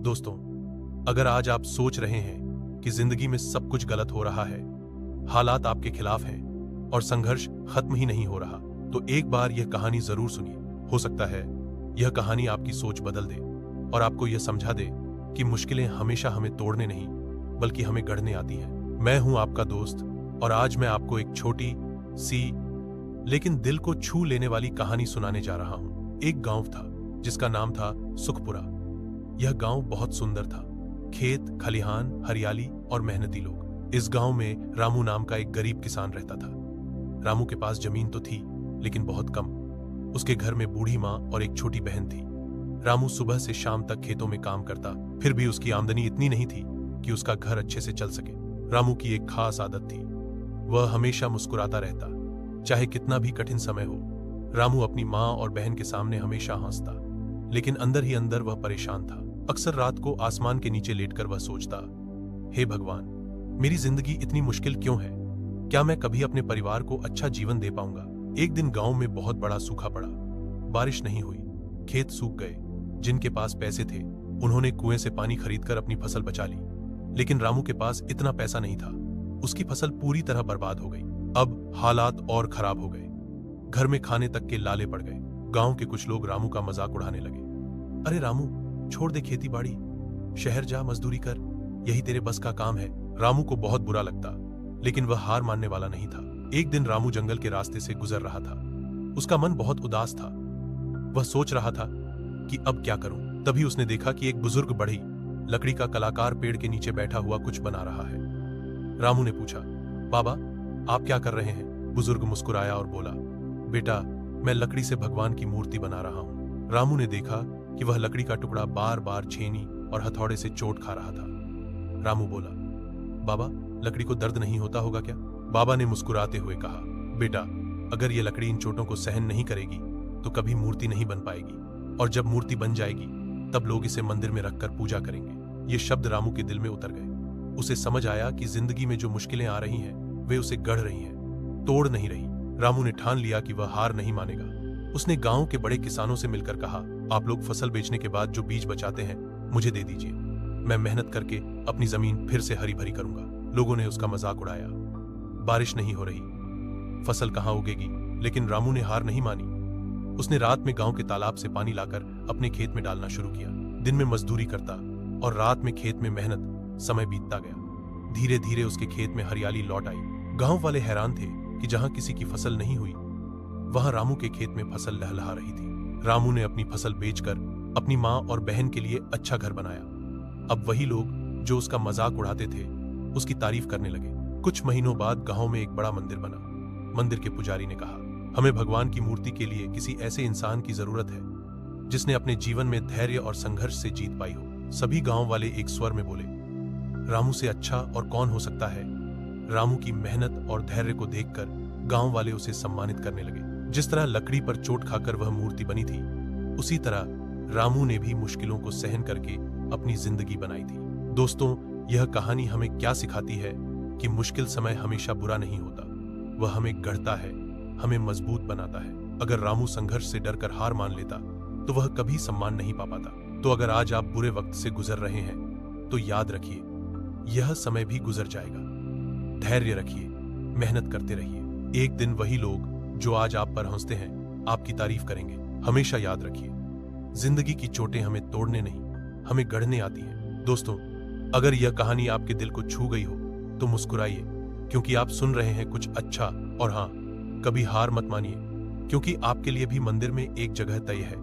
दोस्तों, अगर आज आप सोच रहे हैं कि जिंदगी में सब कुछ गलत हो रहा है, हालात आपके खिलाफ हैं और संघर्ष खत्म ही नहीं हो रहा, तो एक बार यह कहानी जरूर सुनिए। हो सकता है यह कहानी आपकी सोच बदल दे और आपको यह समझा दे कि मुश्किलें हमेशा हमें तोड़ने नहीं बल्कि हमें गढ़ने आती हैं। मैं हूं आपका दोस्त और आज मैं आपको एक छोटी सी लेकिन दिल को छू लेने वाली कहानी सुनाने जा रहा हूं। एक गांव था जिसका नाम था सुखपुरा। यह गांव बहुत सुंदर था। खेत, खलिहान, हरियाली और मेहनती लोग। इस गांव में रामू नाम का एक गरीब किसान रहता था। रामू के पास जमीन तो थी लेकिन बहुत कम। उसके घर में बूढ़ी माँ और एक छोटी बहन थी। रामू सुबह से शाम तक खेतों में काम करता, फिर भी उसकी आमदनी इतनी नहीं थी कि उसका घर अच्छे से चल सके। रामू की एक खास आदत थी, वह हमेशा मुस्कुराता रहता, चाहे कितना भी कठिन समय हो। रामू अपनी माँ और बहन के सामने हमेशा हंसता, लेकिन अंदर ही अंदर वह परेशान था। अक्सर रात को आसमान के नीचे लेटकर वह सोचता, हे भगवान, मेरी जिंदगी इतनी मुश्किल क्यों है? क्या मैं कभी अपने परिवार को अच्छा जीवन दे पाऊंगा? एक दिन गांव में बहुत बड़ा सूखा पड़ा। बारिश नहीं हुई, खेत सूख गए। जिनके पास पैसे थे उन्होंने कुएं से पानी खरीदकर अपनी फसल बचा ली, लेकिन रामू के पास इतना पैसा नहीं था। उसकी फसल पूरी तरह बर्बाद हो गई। अब हालात और खराब हो गए। घर में खाने तक के लाले पड़ गए। गांव के कुछ लोग रामू का मजाक उड़ाने लगे। अरे रामू, छोड़ दे खेती बाड़ी, शहर जा मजदूरी कर, यही तेरे बस का काम है। रामू को बहुत बुरा लगता, लेकिन वह हार मानने वाला नहीं था। एक दिन रामू जंगल के रास्ते से गुजर रहा था। उसका मन बहुत उदास था। वह सोच रहा था कि अब क्या करूं। तभी उसने देखा कि एक बुजुर्ग बढ़ई लकड़ी का कलाकार पेड़ के नीचे बैठा हुआ कुछ बना रहा है। रामू ने पूछा, बाबा, आप क्या कर रहे हैं? बुजुर्ग मुस्कुराया और बोला, बेटा, मैं लकड़ी से भगवान की मूर्ति बना रहा हूं। रामू ने देखा कि वह लकड़ी का टुकड़ा बार बार छेनी और हथौड़े से चोट खा रहा था। रामू बोला, बाबा, लकड़ी को दर्द नहीं होता होगा क्या? बाबा ने मुस्कुराते हुए कहा, बेटा, अगर यह लकड़ी इन चोटों को सहन नहीं करेगी तो कभी मूर्ति नहीं बन पाएगी, और जब मूर्ति बन जाएगी तब लोग इसे मंदिर में रखकर पूजा करेंगे। ये शब्द रामू के दिल में उतर गए। उसे समझ आया कि जिंदगी में जो मुश्किलें आ रही हैं वे उसे गढ़ रही हैं, तोड़ नहीं रही। रामू ने ठान लिया कि वह हार नहीं मानेगा। उसने गांव के बड़े किसानों से मिलकर कहा, आप लोग फसल बेचने के बाद जो बीज बचाते हैं मुझे दे दीजिए। मैं मेहनत करके अपनी जमीन फिर से हरी भरी करूंगा। लोगों ने उसका मजाक उड़ाया। बारिश नहीं हो रही, फसल कहां उगेगी? लेकिन रामू ने हार नहीं मानी। उसने रात में गांव के तालाब से पानी लाकर अपने खेत में डालना शुरू किया। दिन में मजदूरी करता और रात में खेत में मेहनत। समय बीतता गया। धीरे धीरे उसके खेत में हरियाली लौट आई। गांव वाले हैरान थे कि जहां किसी की फसल नहीं हुई वहां रामू के खेत में फसल लहलहा रही थी। रामू ने अपनी फसल बेचकर अपनी माँ और बहन के लिए अच्छा घर बनाया। अब वही लोग जो उसका मजाक उड़ाते थे उसकी तारीफ करने लगे। कुछ महीनों बाद गांव में एक बड़ा मंदिर बना। मंदिर के पुजारी ने कहा, हमें भगवान की मूर्ति के लिए किसी ऐसे इंसान की जरूरत है जिसने अपने जीवन में धैर्य और संघर्ष से जीत पाई हो। सभी गांव वाले एक स्वर में बोले, रामू से अच्छा और कौन हो सकता है? रामू की मेहनत और धैर्य को देखकर गांव वाले उसे सम्मानित करने लगे। जिस तरह लकड़ी पर चोट खाकर वह मूर्ति बनी थी, उसी तरह रामू ने भी मुश्किलों को सहन करके अपनी जिंदगी बनाई थी। दोस्तों, यह कहानी हमें क्या सिखाती है कि मुश्किल समय हमेशा बुरा नहीं होता, वह हमें गढ़ता है, हमें मजबूत बनाता है। अगर रामू संघर्ष से डरकर हार मान लेता तो वह कभी सम्मान नहीं पा पाता। तो अगर आज आप बुरे वक्त से गुजर रहे हैं तो याद रखिए, यह समय भी गुजर जाएगा। धैर्य रखिए, मेहनत करते रहिए। एक दिन वही लोग जो आज आप पर हंसते हैं आपकी तारीफ करेंगे। हमेशा याद रखिए, जिंदगी की चोटें हमें तोड़ने नहीं, हमें गढ़ने आती हैं। दोस्तों, अगर यह कहानी आपके दिल को छू गई हो तो मुस्कुराइए, क्योंकि आप सुन रहे हैं कुछ अच्छा। और हाँ, कभी हार मत मानिए, क्योंकि आपके लिए भी मंदिर में एक जगह तय है।